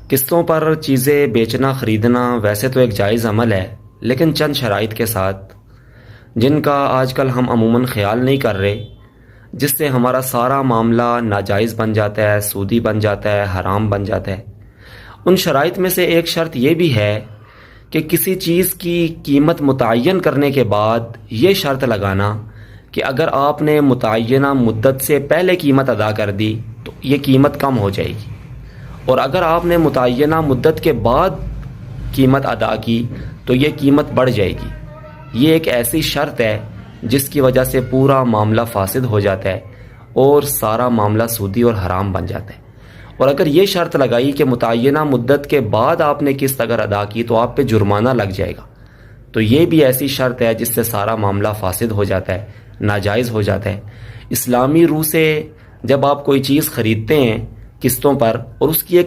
قسطوں پر چیزیں بیچنا خریدنا ویسے تو ایک جائز عمل ہے، لیکن چند شرائط کے ساتھ، جن کا آج کل ہم عموماً خیال نہیں کر رہے، جس سے ہمارا سارا معاملہ ناجائز بن جاتا ہے، سودی بن جاتا ہے، حرام بن جاتا ہے۔ ان شرائط میں سے ایک شرط یہ بھی ہے کہ کسی چیز کی قیمت متعین کرنے کے بعد یہ شرط لگانا کہ اگر آپ نے متعینہ مدت سے پہلے قیمت ادا کر دی تو یہ قیمت کم ہو جائے گی، اور اگر آپ نے متعینہ مدت کے بعد قیمت ادا کی تو یہ قیمت بڑھ جائے گی۔ یہ ایک ایسی شرط ہے جس کی وجہ سے پورا معاملہ فاسد ہو جاتا ہے اور سارا معاملہ سودی اور حرام بن جاتا ہے۔ اور اگر یہ شرط لگائی کہ متعینہ مدت کے بعد آپ نے قسط اگر ادا کی تو آپ پہ جرمانہ لگ جائے گا، تو یہ بھی ایسی شرط ہے جس سے سارا معاملہ فاسد ہو جاتا ہے، ناجائز ہو جاتا ہے۔ اسلامی روح سے جب آپ کوئی چیز خریدتے ہیں قسطوں پر اور اس کی ایک